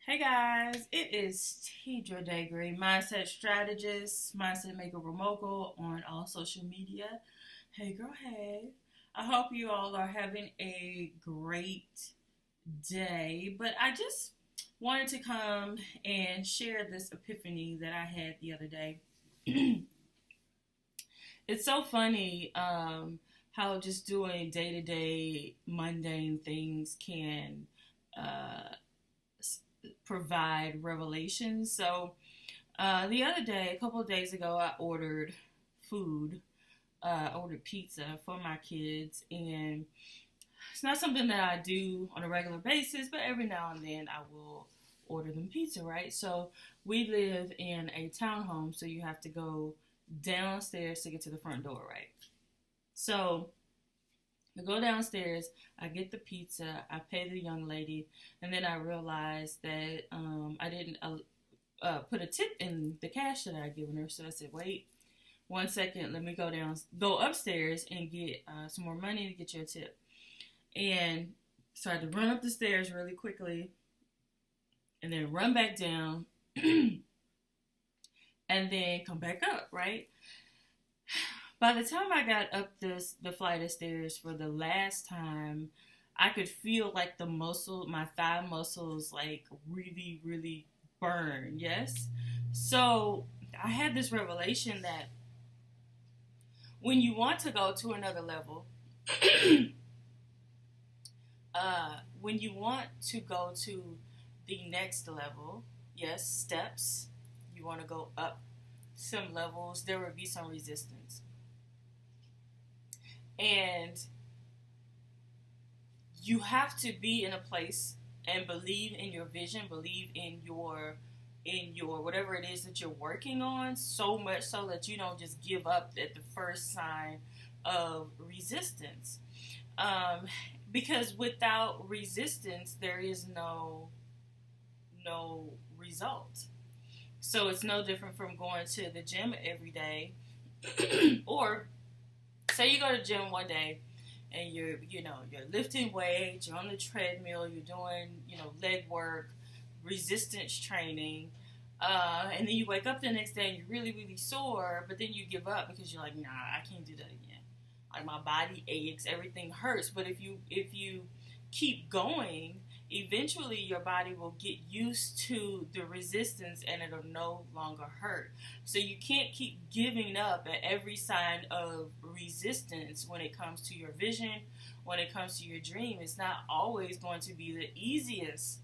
Hey guys, it is Tidra Dagre, mindset strategist, mindset maker mogul on all social media. Hey girl, hey. I hope you all are having a great day, but I just wanted to come and share this epiphany that I had the other day. It's so funny how just doing day to day mundane things can uh, provide revelations. So the other day, a couple of days ago, I ordered food. I ordered pizza for my kids, and it's not something that I do on a regular basis, but every now and then I will order them pizza, right? So we live in a townhome, so you have to go downstairs to get to the front door, right? So I go downstairs, I get the pizza, I pay the young lady, and then I realize that I didn't put a tip in the cash that I had given her. So I said, wait 1 second, let me go upstairs and get some more money to get you a tip. And so I had to run up the stairs really quickly and then run back down and then come back up, right? By the time I got up the flight of stairs for the last time, I could feel like my thigh muscles, like really, really burn. Yes. So I had this revelation that when you want to go to another level, when you want to go to the next level, yes, steps, you want to go up some levels, there will be some resistance. And you have to be in a place and believe in your vision, believe in your whatever it is that you're working on, so much so that you don't just give up at the first sign of resistance. Because without resistance, there is no result. So it's no different from going to the gym every day, or say you go to the gym one day and you're lifting weights, you're on the treadmill, you're doing leg work, resistance training, and then you wake up the next day and you're really really sore, but then you give up because you're like, nah, I can't do that again. Like my body aches, everything hurts. But if you keep going, eventually your body will get used to the resistance and it'll no longer hurt. So you can't keep giving up at every sign of resistance when it comes to your vision, when it comes to your dream. It's not always going to be the easiest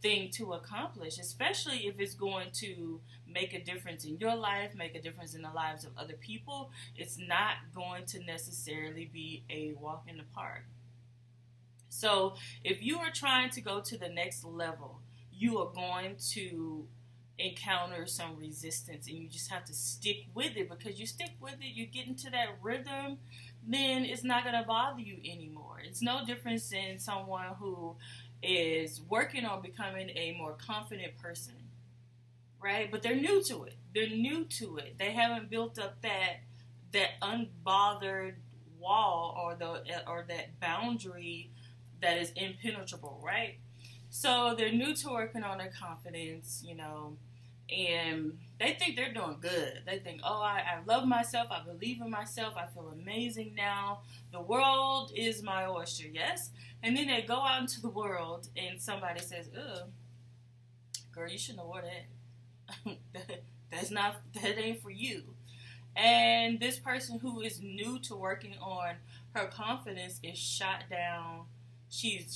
thing to accomplish, especially if it's going to make a difference in your life, make a difference in the lives of other people. It's not going to necessarily be a walk in the park. So if you are trying to go to the next level, you are going to encounter some resistance, and you just have to stick with it. Because you stick with it, you get into that rhythm, then it's not going to bother you anymore. It's no difference than someone who is working on becoming a more confident person, right? But they're new to it. They haven't built up that unbothered wall, or that boundary that is impenetrable, right? So they're new to working on their confidence, and they think they're doing good. They think, oh, I love myself, I believe in myself, I feel amazing now. The world is my oyster, yes? And then they go out into the world and somebody says, ugh, girl, you shouldn't have worn that. That ain't for you. And this person who is new to working on her confidence is shot down. She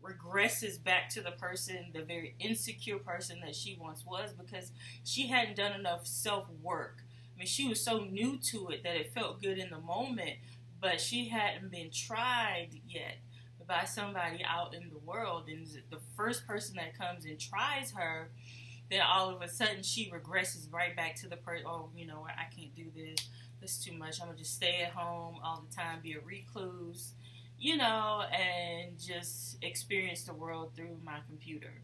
regresses back to the very insecure person that she once was, because she hadn't done enough self-work. I mean, she was so new to it that it felt good in the moment, but she hadn't been tried yet by somebody out in the world. And the first person that comes and tries her, then all of a sudden she regresses right back to the person. Oh, I can't do this. This is too much. I'm going to just stay at home all the time, be a recluse, and just experience the world through my computer.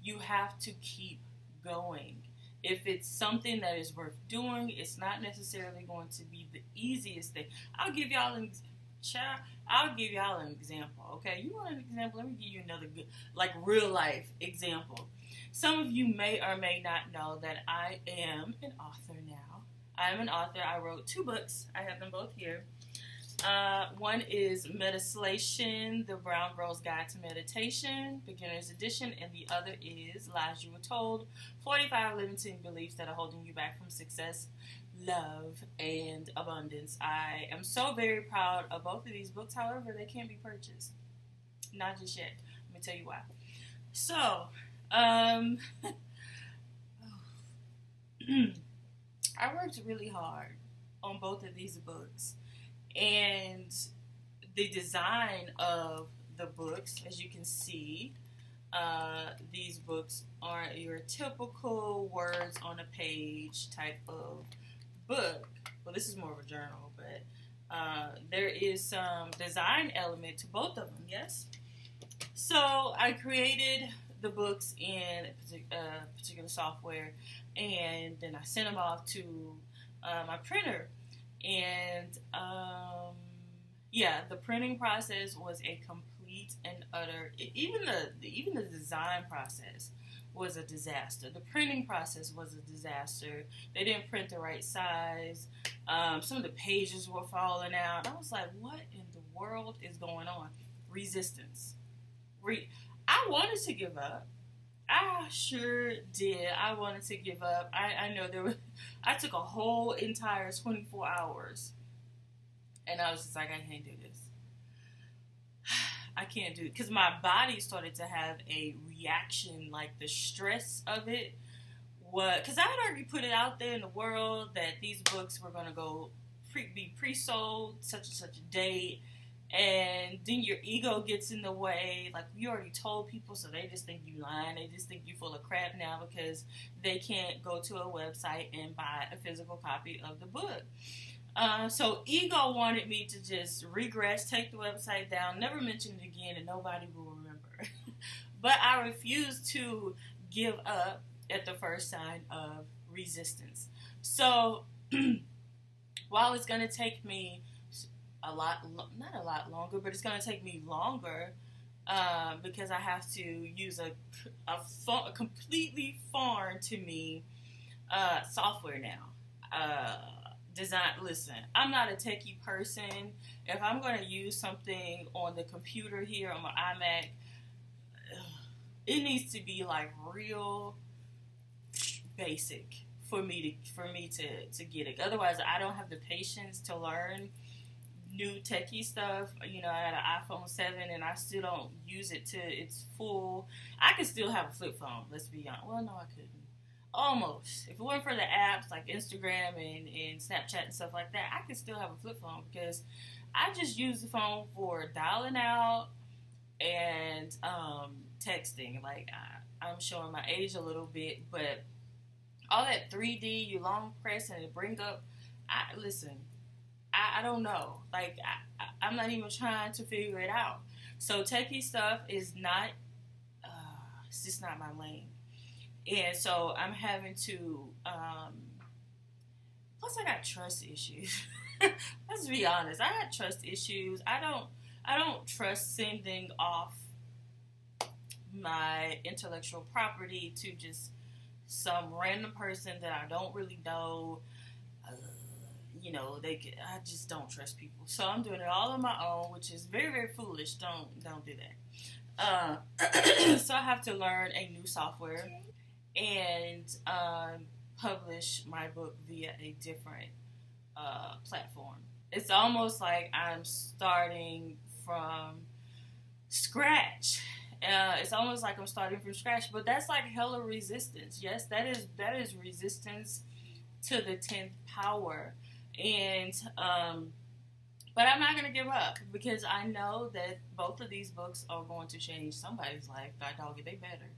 You have to keep going. If it's something that is worth doing, it's not necessarily going to be the easiest thing. I'll give y'all Child, I'll give y'all an example, okay? You want an example? Let me give you another good, like real life example. Some of you may or may not know that I am an author now. I'm an author. I wrote 2 books. I have them both here. One is Meditation, The Brown Girl's Guide to Meditation, Beginner's Edition, and the other is Lies You Were Told, 45 Limiting Beliefs That Are Holding You Back from Success, Love, and Abundance. I am so very proud of both of these books. However, they can't be purchased. Not just yet. Let me tell you why. So, I worked really hard on both of these books. And the design of the books, as you can see, these books aren't your typical words on a page type of book. Well, this is more of a journal, but there is some design element to both of them, yes? So I created the books in a particular software, and then I sent them off to my printer. And the printing process was a complete and utter. Even the design process was a disaster. The printing process was a disaster. They didn't print the right size. Some of the pages were falling out. I was like, what in the world is going on? Resistance. I wanted to give up. I sure did. I wanted to give up. I know I took a whole entire 24 hours. And I was just like, I can't do this. I can't do it. Because my body started to have a reaction, like the stress of it. Because I had already put it out there in the world that these books were going to go be pre-sold such and such a date. And then your ego gets in the way. Like, you already told people, so they just think you lying. They just think you full of crap now because they can't go to a website and buy a physical copy of the book. So ego wanted me to just regress, take the website down, never mention it again, and nobody will remember. But I refused to give up at the first sign of resistance. So while it's going to take me not a lot longer, but it's going to take me longer because I have to use a completely foreign to me software now. Listen, I'm not a techie person. If I'm going to use something on the computer here on my iMac, it needs to be like real basic for me to get it. Otherwise, I don't have the patience to learn new techie stuff. You know, I had an iPhone 7 and I still don't use it to its full. I could still have a flip phone, let's be honest. Well, no, I couldn't. Almost. If it weren't for the apps like Instagram and Snapchat and stuff like that, I could still have a flip phone because I just use the phone for dialing out and texting. Like, I'm showing my age a little bit, but all that 3D, you long press and it bring up, I don't know. Like, I'm not even trying to figure it out. So techie stuff is not, it's just not my lane. And so I'm having to, plus I got trust issues. Let's be honest. I got trust issues. I don't trust sending off my intellectual property to just some random person that I don't really know. I just don't trust people. So I'm doing it all on my own, which is very, very foolish. Don't do that. So I have to learn a new software and publish my book via a different platform. It's almost like I'm starting from scratch. It's almost like I'm starting from scratch, but that's like hella resistance. Yes, that is resistance to the 10th power. And but I'm not gonna give up because I know that both of these books are going to change somebody's life. God dog it, they better.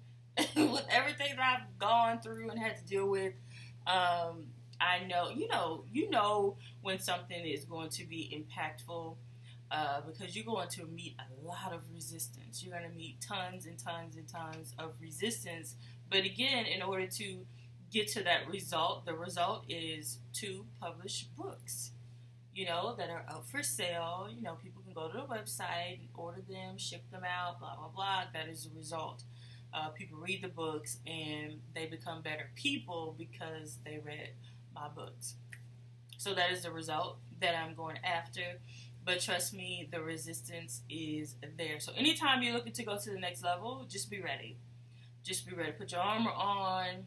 With everything that I've gone through and had to deal with, I know you know when something is going to be impactful. Because you're going to meet a lot of resistance. You're going to meet tons and tons and tons of resistance. But again, in order to get to that result, the result is to publish books. that are up for sale. People can go to the website and order them, ship them out, blah, blah, blah. That is the result. People read the books and they become better people because they read my books. So that is the result that I'm going after. But trust me, the resistance is there. So anytime you're looking to go to the next level, just be ready. Just be ready. Put your armor on,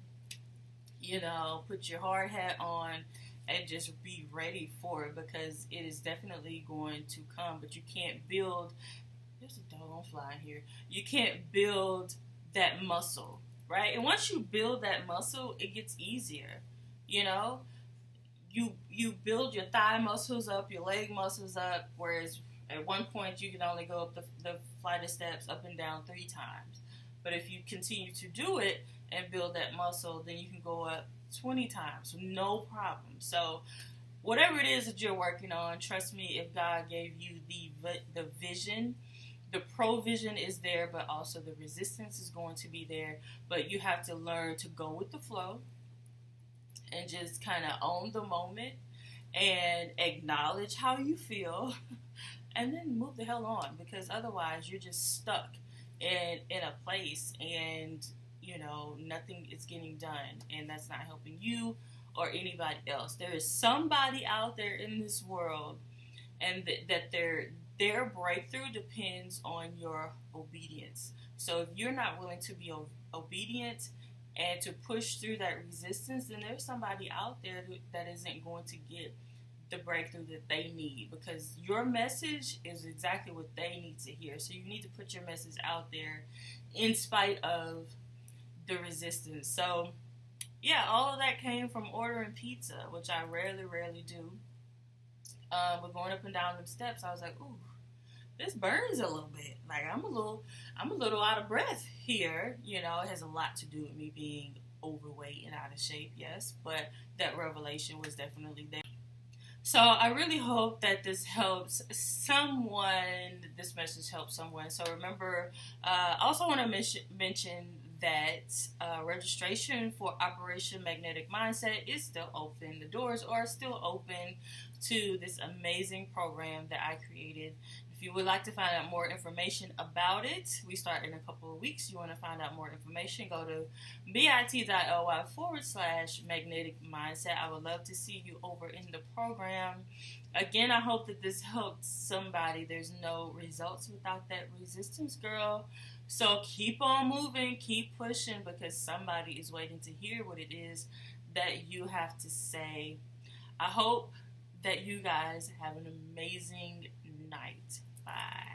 put your hard hat on, and just be ready for it, because it is definitely going to come. But you can't build, there's a doggone fly in here. You can't build that muscle, right? And once you build that muscle, it gets easier. You build your thigh muscles up, your leg muscles up, whereas at one point you can only go up the flight of steps up and down 3 times. But if you continue to do it and build that muscle, then you can go up 20 times, no problem. So whatever it is that you're working on, trust me, if God gave you the vision, the provision is there, but also the resistance is going to be there. But you have to learn to go with the flow and just kind of own the moment and acknowledge how you feel and then move the hell on, because otherwise you're just stuck in a place and nothing is getting done, and that's not helping you or anybody else. There is somebody out there in this world, and that their breakthrough depends on your obedience. So if you're not willing to be obedient and to push through that resistance, then there's somebody out there that isn't going to get the breakthrough that they need, because your message is exactly what they need to hear. So you need to put your message out there in spite of the resistance. So yeah, all of that came from ordering pizza, which I rarely do. But going up and down them steps, I was like, ooh, this burns a little bit. Like I'm a little out of breath here. It has a lot to do with me being overweight and out of shape, yes, but that revelation was definitely there. So I really hope that this helps someone. This message helps someone. So remember, I also want to mention that registration for Operation Magnetic Mindset is still open. The doors are still open to this amazing program that I created. If you would like to find out more information about it, we start in a couple of weeks. You want to find out more information, go to bit.ly/magnetic mindset. I would love to see you over in the program. Again, I hope that this helped somebody. There's no results without that resistance, girl. So keep on moving, keep pushing, because somebody is waiting to hear what it is that you have to say. I hope that you guys have an amazing night. Bye.